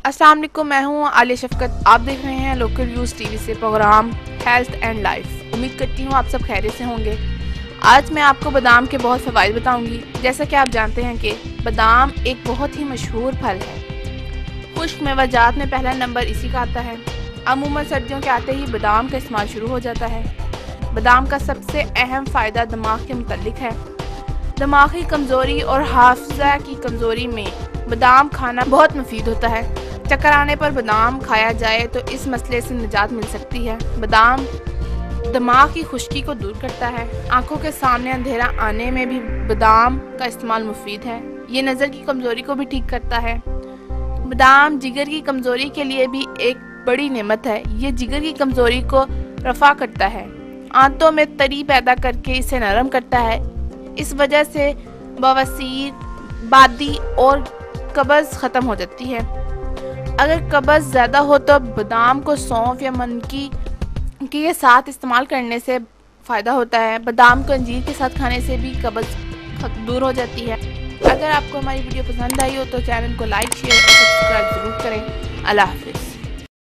अस्सलाम वालेकुम, मैं हूँ आलिया शफकत। आप देख रहे हैं लोकल न्यूज़ टीवी से प्रोग्राम हेल्थ एंड लाइफ। उम्मीद करती हूँ आप सब खैरियत से होंगे। आज मैं आपको बादाम के बहुत फ़वाइद बताऊंगी। जैसा कि आप जानते हैं कि बादाम एक बहुत ही मशहूर फल है। खुश्क मेवाजात में पहला नंबर इसी का आता है। अमूमन सर्दियों के आते ही बादाम का इस्तेमाल शुरू हो जाता है। बादाम का सबसे अहम फ़ायदा दिमाग के मुतल्लिक है। दिमागी कमज़ोरी और हाफिज़ा की कमज़ोरी में बादाम खाना बहुत मुफीद होता है। चक्कर आने पर बादाम खाया जाए तो इस मसले से निजात मिल सकती है। बादाम दिमाग की खुश्की को दूर करता है। आंखों के सामने अंधेरा आने में भी बादाम का इस्तेमाल मुफीद है। ये नज़र की कमज़ोरी को भी ठीक करता है। बादाम जिगर की कमज़ोरी के लिए भी एक बड़ी नेमत है। ये जिगर की कमज़ोरी को रफ़ा करता है। आंतों में तरी पैदा करके इसे नरम करता है। इस वजह से बवासीर, बादी और कब्ज़ ख़त्म हो जाती है। अगर कब्ज़ ज़्यादा हो तो बादाम को सौंफ या मनकी के साथ इस्तेमाल करने से फ़ायदा होता है। बादाम को अंजीर के साथ खाने से भी कब्ज़ दूर हो जाती है। अगर आपको हमारी वीडियो पसंद आई हो तो चैनल को लाइक, शेयर और सब्सक्राइब ज़रूर करें। अल्लाह हाफ़िज़।